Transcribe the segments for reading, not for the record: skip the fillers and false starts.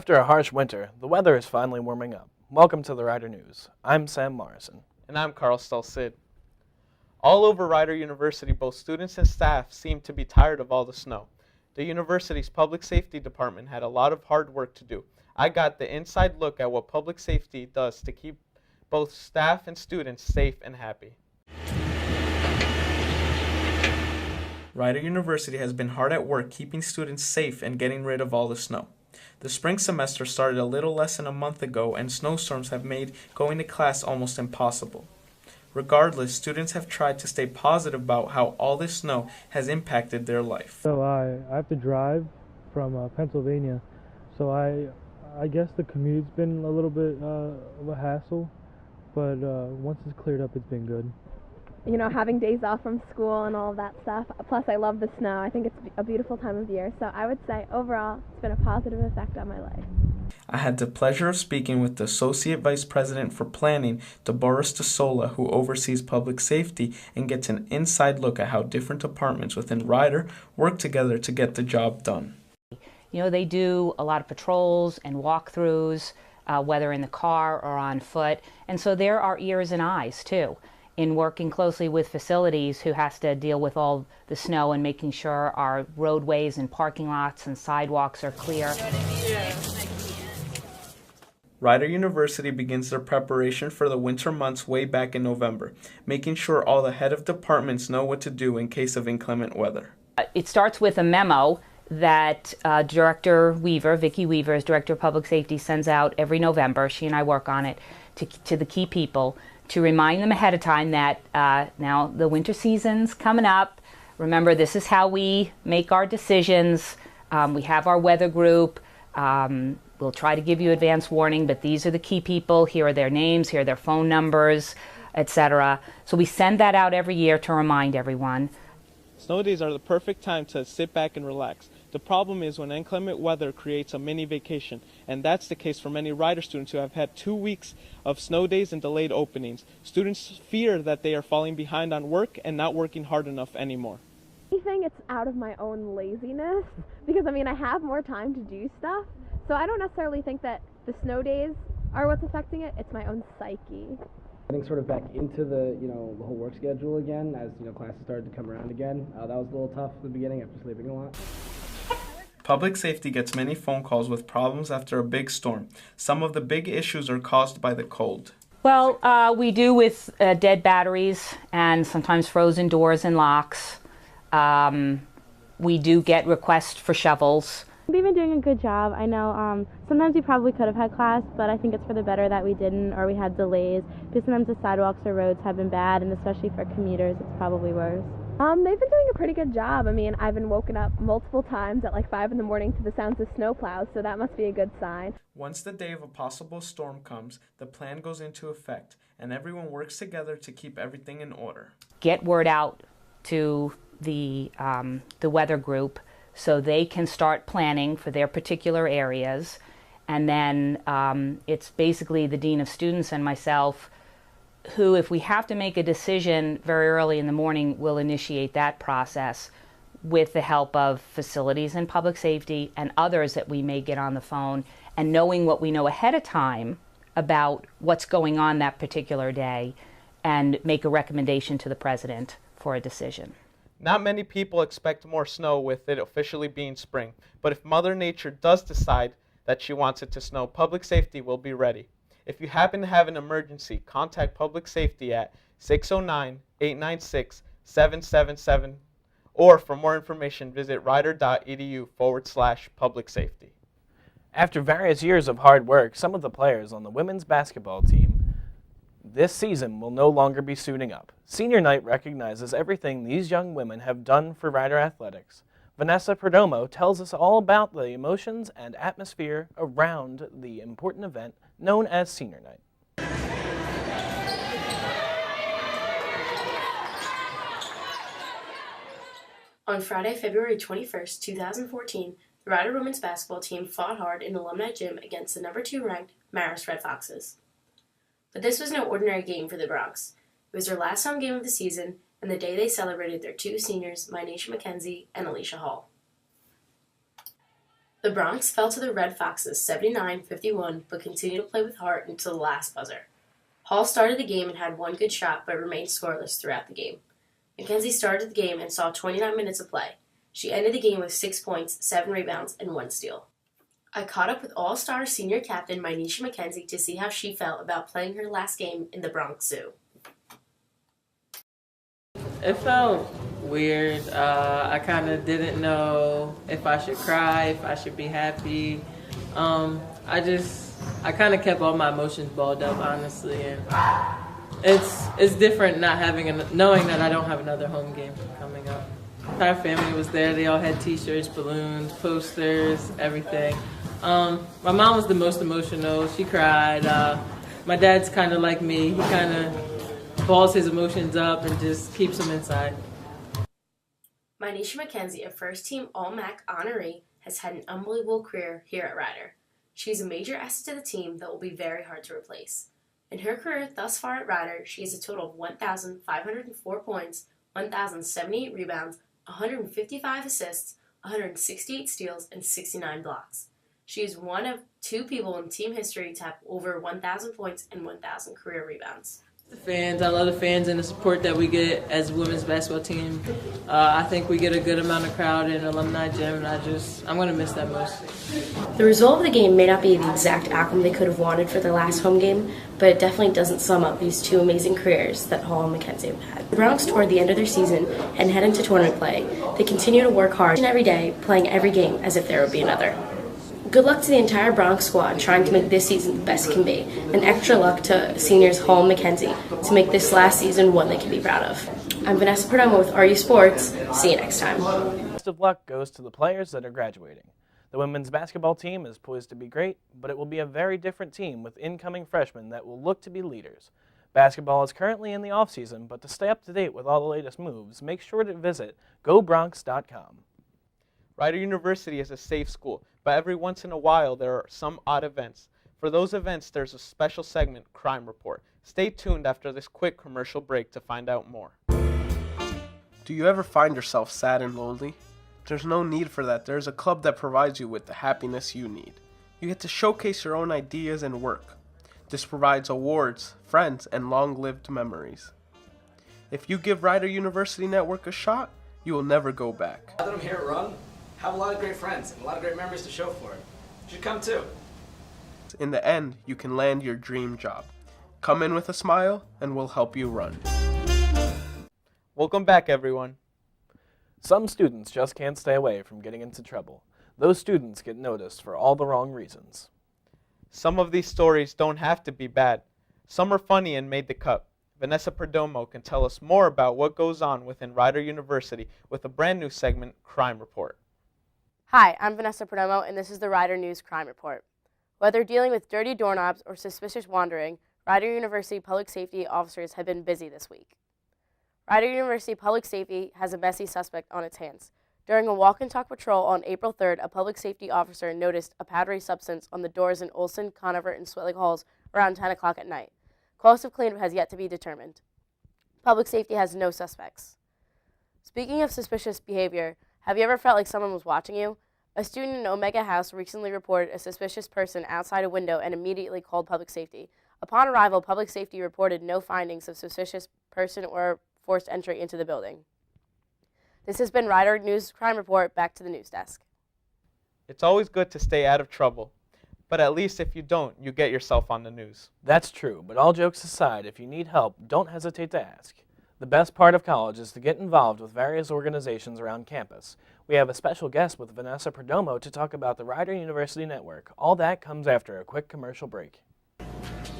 After a harsh winter, the weather is finally warming up. Welcome to the Rider News. I'm Sam Morrison. And I'm Carl Stolsid. All over Rider University, both students and staff seem to be tired of all the snow. The university's public safety department had a lot of hard work to do. I got the inside look at what public safety does to keep both staff and students safe and happy. Rider University has been hard at work keeping students safe and getting rid of all the snow. The spring semester started a little less than a month ago, and snowstorms have made going to class almost impossible. Regardless, students have tried to stay positive about how all this snow has impacted their life. So I have to drive from Pennsylvania, so I guess the commute's been a little bit of a hassle, but once it's cleared up, it's been good. You know, having days off from school and all of that stuff. Plus, I love the snow. I think it's a beautiful time of year. So I would say, overall, it's been a positive effect on my life. I had the pleasure of speaking with the Associate Vice President for Planning, Deborah Stasola, who oversees public safety and gets an inside look at how different departments within Rider work together to get the job done. You know, they do a lot of patrols and walkthroughs, whether in the car or on foot. And so there are ears and eyes, too, in working closely with facilities who has to deal with all the snow and making sure our roadways and parking lots and sidewalks are clear. Rider University begins their preparation for the winter months way back in November, making sure all the head of departments know what to do in case of inclement weather. It starts with a memo that Director Weaver, Vicki Weaver, as Director of Public Safety, sends out every November. She and I work on it to the key people to remind them ahead of time that now the winter season's coming up. Remember, this is how we make our decisions. We have our weather group. We'll try to give you advance warning, but these are the key people. Here are their names, here are their phone numbers, etc. So we send that out every year to remind everyone. Snow days are the perfect time to sit back and relax. The problem is when inclement weather creates a mini vacation, and that's the case for many Rider students who have had 2 weeks of snow days and delayed openings. Students fear that they are falling behind on work and not working hard enough anymore. I think it's out of my own laziness because, I have more time to do stuff. So I don't necessarily think that the snow days are what's affecting it. It's my own psyche. Getting sort of back into the whole work schedule again as classes started to come around again. That was a little tough at the beginning after sleeping a lot. Public safety gets many phone calls with problems after a big storm. Some of the big issues are caused by the cold. Well, we do with dead batteries and sometimes frozen doors and locks. We do get requests for shovels. We've been doing a good job. I know sometimes we probably could have had class, but I think it's for the better that we didn't, or we had delays, because sometimes the sidewalks or roads have been bad, and especially for commuters, it's probably worse. They've been doing a pretty good job. I've been woken up multiple times at like 5 in the morning to the sounds of snow plows, so that must be a good sign. Once the day of a possible storm comes, the plan goes into effect, and everyone works together to keep everything in order. Get word out to the weather group so they can start planning for their particular areas. And then it's basically the Dean of Students and myself who, if we have to make a decision very early in the morning, will initiate that process with the help of facilities and public safety and others that we may get on the phone, and knowing what we know ahead of time about what's going on that particular day and make a recommendation to the president for a decision. Not many people expect more snow with it officially being spring, but if Mother Nature does decide that she wants it to snow, public safety will be ready. If you happen to have an emergency, contact public safety at 609-896-777, or for more information, visit rider.edu/public safety. After various years of hard work, some of the players on the women's basketball team this season will no longer be suiting up. Senior night recognizes everything these young women have done for Rider athletics. Vanessa Perdomo tells us all about the emotions and atmosphere around the important event known as Senior Night. On Friday, February 21st, 2014, the Rider women's basketball team fought hard in Alumni Gym against the number 2 ranked Marist Red Foxes. But this was no ordinary game for the Broncs. It was their last home game of the season, and the day they celebrated their 2 seniors, Mynacia McKenzie and Alicia Hall. The Bronx fell to the Red Foxes 79-51, but continued to play with heart until the last buzzer. Hall started the game and had one good shot, but remained scoreless throughout the game. Mackenzie started the game and saw 29 minutes of play. She ended the game with 6 points, 7 rebounds, and 1 steal. I caught up with All-Star senior captain Mynisha Mackenzie to see how she felt about playing her last game in the Bronx Zoo. It felt weird. I kind of didn't know if I should cry, if I should be happy. I kind of kept all my emotions balled up, honestly, and it's different not knowing that I don't have another home game coming up. The entire family was there. They all had T-shirts, balloons, posters, everything. My mom was the most emotional. She cried. My dad's kind of like me. He kind of balls his emotions up and just keeps them inside. Mynisha Mackenzie, a first-team All-MAC honoree, has had an unbelievable career here at Rider. She's a major asset to the team that will be very hard to replace. In her career thus far at Rider, she has a total of 1,504 points, 1,078 rebounds, 155 assists, 168 steals, and 69 blocks. She is one of 2 people in team history to have over 1,000 points and 1,000 career rebounds. The fans, I love the fans and the support that we get as a women's basketball team. I think we get a good amount of crowd in Alumni Gym, and I'm going to miss that most. The result of the game may not be the exact outcome they could have wanted for their last home game, but it definitely doesn't sum up these 2 amazing careers that Hall and Mackenzie have had. The Bronx toward the end of their season and head into tournament play. They continue to work hard every day, playing every game as if there would be another. Good luck to the entire Bronx squad trying to make this season the best it can be, and extra luck to seniors Hall and Mackenzie to make this last season one they can be proud of. I'm Vanessa Perdomo with RU Sports. See you next time. Best of luck goes to the players that are graduating. The women's basketball team is poised to be great, but it will be a very different team with incoming freshmen that will look to be leaders. Basketball is currently in the off-season, but to stay up to date with all the latest moves, make sure to visit GoBronx.com. Rider University is a safe school, but every once in a while there are some odd events. For those events, there's a special segment, Crime Report. Stay tuned after this quick commercial break to find out more. Do you ever find yourself sad and lonely? There's no need for that. There's a club that provides you with the happiness you need. You get to showcase your own ideas and work. This provides awards, friends, and long-lived memories. If you give Rider University Network a shot, you will never go back. Now that I'm here at Run, I have a lot of great friends and a lot of great memories to show for it. You should come too. In the end, you can land your dream job. Come in with a smile, and we'll help you run. Welcome back, everyone. Some students just can't stay away from getting into trouble. Those students get noticed for all the wrong reasons. Some of these stories don't have to be bad. Some are funny and made the cut. Vanessa Perdomo can tell us more about what goes on within Rider University with a brand new segment, Crime Report. Hi, I'm Vanessa Perdomo, and this is the Rider News Crime Report. Whether dealing with dirty doorknobs or suspicious wandering, Rider University public safety officers have been busy this week. Rider University Public Safety has a messy suspect on its hands. During a walk-and-talk patrol on April 3rd, a public safety officer noticed a powdery substance on the doors in Olson, Conover, and Swillig halls around 10 o'clock at night. Cost of cleanup has yet to be determined. Public safety has no suspects. Speaking of suspicious behavior, have you ever felt like someone was watching you? A student in Omega House recently reported a suspicious person outside a window and immediately called public safety. Upon arrival, public safety reported no findings of suspicious person or forced entry into the building. This has been Rider News Crime Report. Back to the news desk. It's always good to stay out of trouble, but at least if you don't, you get yourself on the news. That's true, but all jokes aside, if you need help, don't hesitate to ask. The best part of college is to get involved with various organizations around campus. We have a special guest with Vanessa Perdomo to talk about the Rider University Network. All that comes after a quick commercial break.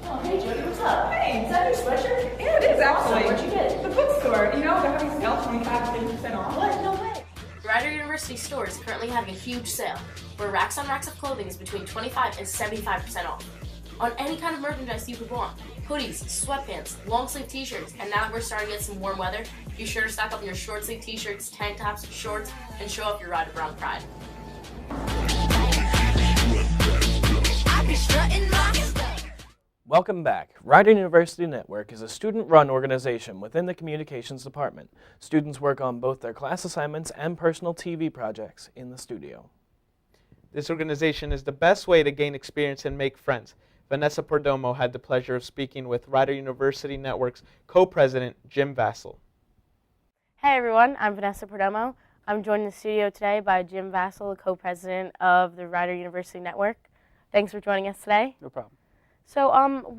Oh, hey, Jody, what's up? Hey, is that your sweatshirt? Yeah, it is, actually. Where'd you get it? The bookstore. You know, they're having sale 25% off. What? No way. Rider University store is currently having a huge sale, where racks on racks of clothing is between 25 and 75% off. On any kind of merchandise you could want. Hoodies, sweatpants, long sleeve t-shirts, and now that we're starting to get some warm weather, be sure to stock up on your short sleeve t-shirts, tank tops, shorts, and show off your Rider Brown pride. Welcome back. Rider University Network is a student-run organization within the communications department. Students work on both their class assignments and personal TV projects in the studio. This organization is the best way to gain experience and make friends. Vanessa Perdomo had the pleasure of speaking with Rider University Network's co-president, Jim Vassell. Hey everyone, I'm Vanessa Perdomo. I'm joined in the studio today by Jim Vassell, co-president of the Rider University Network. Thanks for joining us today. No problem. So,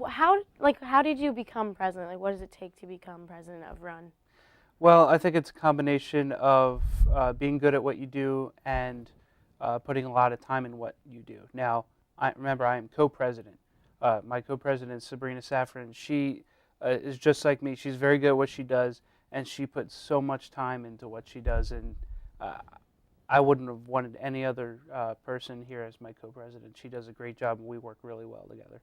how did you become president? Like, what does it take to become president of Run? Well, I think it's a combination of being good at what you do and putting a lot of time in what you do. Now, I am co-president. My co-president is Sabrina Safran. She is just like me. She's very good at what she does, and she puts so much time into what she does. And I wouldn't have wanted any other person here as my co-president. She does a great job, and we work really well together.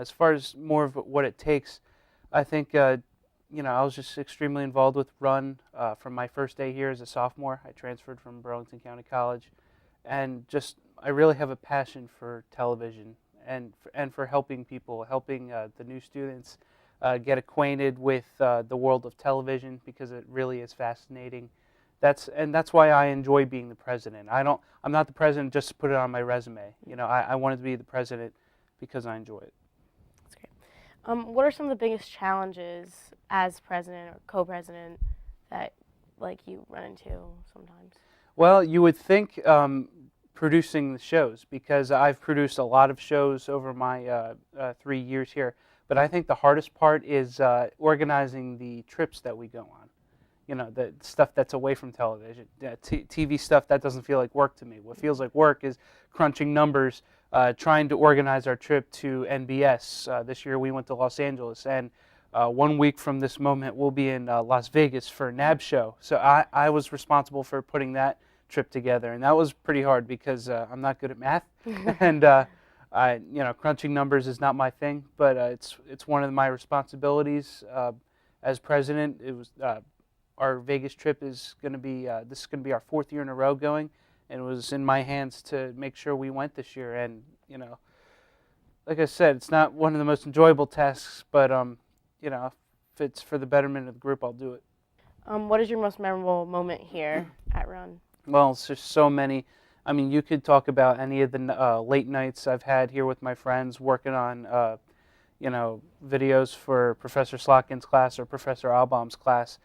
As far as more of what it takes, I think I was just extremely involved with Run from my first day here as a sophomore. I transferred from Burlington County College, and I really have a passion for television and for helping people, helping the new students get acquainted with the world of television, because it really is fascinating. That's why I enjoy being the president. I'm not the president just to put it on my resume. I wanted to be the president because I enjoy it. That's great. What are some of the biggest challenges as president or co-president that you run into sometimes? Well, you would think producing the shows, because I've produced a lot of shows over my 3 years here. But I think the hardest part is organizing the trips that we go on. The stuff that's away from television. TV stuff, that doesn't feel like work to me. What feels like work is crunching numbers, trying to organize our trip to NBS. This year we went to Los Angeles, and 1 week from this moment we'll be in Las Vegas for a NAB show. So I was responsible for putting that trip together, and that was pretty hard because I'm not good at math, and crunching numbers is not my thing. But it's one of my responsibilities as president. It was our Vegas trip is going to be this is going to be our 4th year in a row going, and it was in my hands to make sure we went this year. And like I said, it's not one of the most enjoyable tasks, but if it's for the betterment of the group, I'll do it. What is your most memorable moment here at Run? Well, it's just so many. I mean, you could talk about any of the late nights I've had here with my friends working on, videos for Professor Slotkin's class or Professor Albaum's class.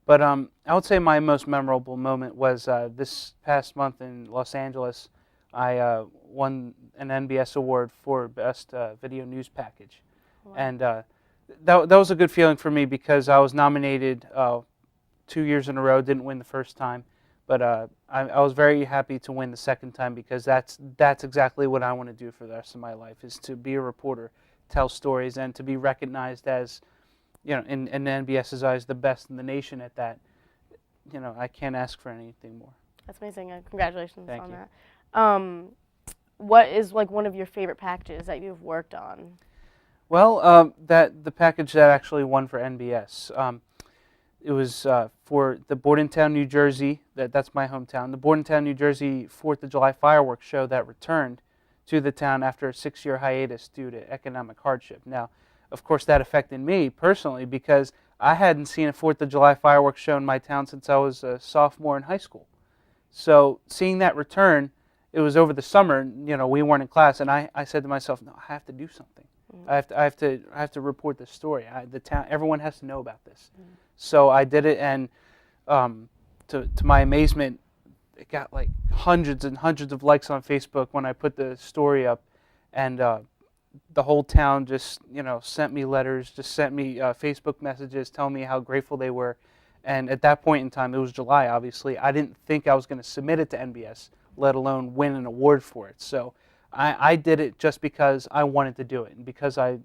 But I would say my most memorable moment was this past month in Los Angeles. I won an NBS award for Best Video News Package. Wow. And that was a good feeling for me, because I was nominated 2 years in a row, didn't win the first time. But I was very happy to win the second time, because that's exactly what I want to do for the rest of my life, is to be a reporter, tell stories, and to be recognized as, in NBS's eyes, the best in the nation at that. I can't ask for anything more. That's amazing. Congratulations Thank on you. that. What is one of your favorite packages that you've worked on? Well, the package that actually won for NBS. It was for the Bordentown, New Jersey, that's my hometown, the Bordentown, New Jersey 4th of July fireworks show that returned to the town after a 6-year hiatus due to economic hardship. Now, of course, that affected me personally, because I hadn't seen a 4th of July fireworks show in my town since I was a sophomore in high school. So seeing that return, it was over the summer, we weren't in class, and I said to myself, no, I have to do something. I have to report this story. The town, everyone has to know about this. So I did it, and to my amazement, it got like hundreds and hundreds of likes on Facebook when I put the story up, and the whole town just sent me letters, just sent me Facebook messages telling me how grateful they were. And at that point in time, it was July, obviously, I didn't think I was going to submit it to NBS, let alone win an award for it. So I did it just because I wanted to do it, and because I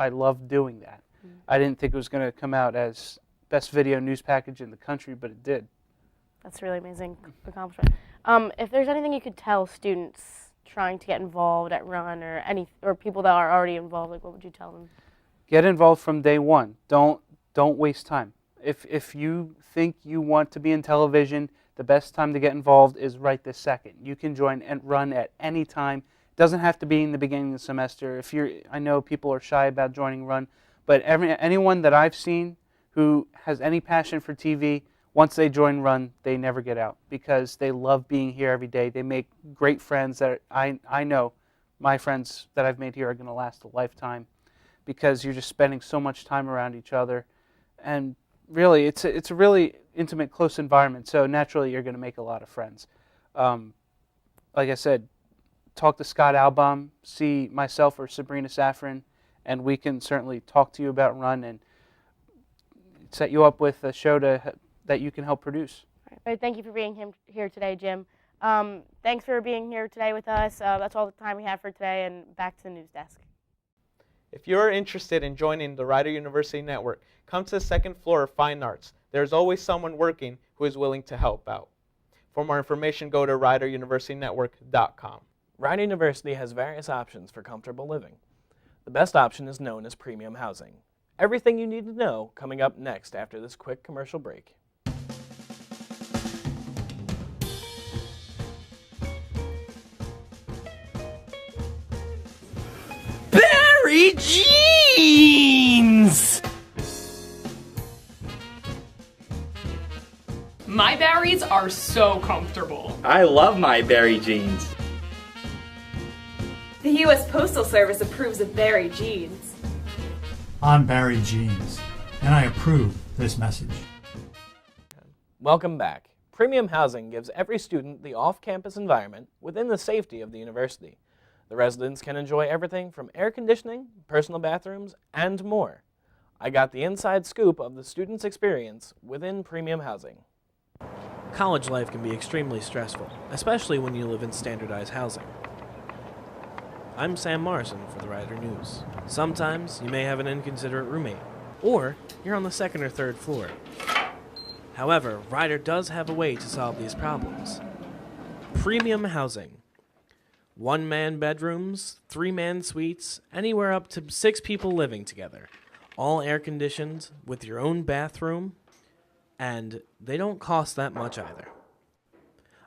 loved doing that. I didn't think it was going to come out as best video news package in the country, but it did. That's a really amazing accomplishment. If there's anything you could tell students trying to get involved at Run, or people that are already involved, what would you tell them? Get involved from day one. Don't waste time. If you think you want to be in television, the best time to get involved is right this second. You can join and Run at any time. It doesn't have to be in the beginning of the semester. I know people are shy about joining Run, but anyone that I've seen who has any passion for TV once they join Run, they never get out because they love being here every day. They make great friends that I know my friends that I've made here are going to last a lifetime because you're just spending so much time around each other. And really, it's a really intimate, close environment, so naturally you're going to make a lot of friends. Like I said, talk to Scott Albom, see myself or Sabrina Safran, and we can certainly talk to you about Run and set you up with a show that you can help produce. All right, thank you for being here today, Jim. Thanks for being here today with us. That's all the time we have for today, and back to the news desk. If you're interested in joining the Rider University Network, come to the second floor of Fine Arts. There's always someone working who is willing to help out. For more information, go to rideruniversitynetwork.com. Rider University has various options for comfortable living. The best option is known as premium housing. Everything you need to know coming up next after this quick commercial break. Barry Jeans! My Barrys are so comfortable. I love my Barry jeans. The U.S. Postal Service approves of Barry jeans. I'm Barry Jeans, and I approve this message. Welcome back. Premium housing gives every student the off-campus environment within the safety of the university. The residents can enjoy everything from air conditioning, personal bathrooms, and more. I got the inside scoop of the students' experience within premium housing. College life can be extremely stressful, especially when you live in standardized housing. I'm Sam Morrison for the Rider News. Sometimes you may have an inconsiderate roommate, or you're on the second or third floor. However, Rider does have a way to solve these problems. Premium housing. One-man bedrooms, three-man suites, anywhere up to 6 people living together. All air-conditioned, with your own bathroom, and they don't cost that much either.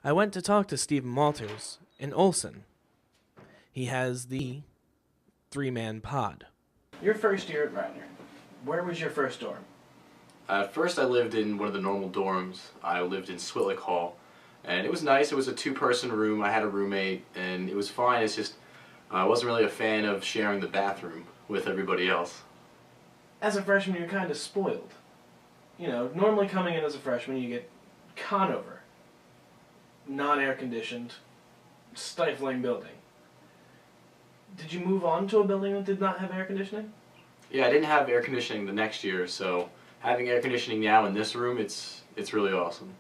I went to talk to Stephen Walters in Olson. He has the 3-man pod. Your first year at Rider, where was your first dorm? At first I lived in one of the normal dorms. I lived in Switlick Hall, and it was nice. It was a 2-person room. I had a roommate, and it was fine. It's just I wasn't really a fan of sharing the bathroom with everybody else. As a freshman, you're kind of spoiled. You know, normally coming in as a freshman, you get Conover. Non-air conditioned, stifling building. Did you move on to a building that did not have air conditioning? Yeah, I didn't have air conditioning the next year, so having air conditioning now in this room, it's really awesome.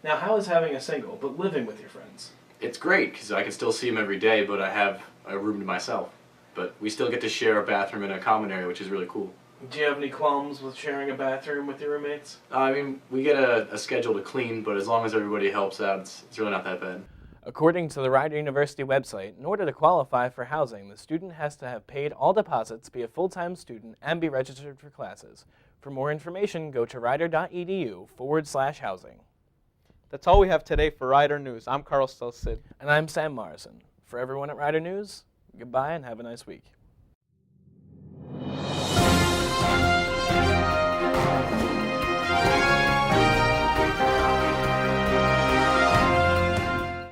Now, how is having a single, but living with your friends? It's great, because I can still see them every day, but I have a room to myself. But we still get to share a bathroom in a common area, which is really cool. Do you have any qualms with sharing a bathroom with your roommates? I mean, we get a schedule to clean, but as long as everybody helps out, it's really not that bad. According to the Rider University website, in order to qualify for housing, the student has to have paid all deposits, be a full-time student, and be registered for classes. For more information, go to rider.edu/housing. That's all we have today for Rider News. I'm Carl Stelsid. And I'm Sam Morrison. For everyone at Rider News, goodbye and have a nice week.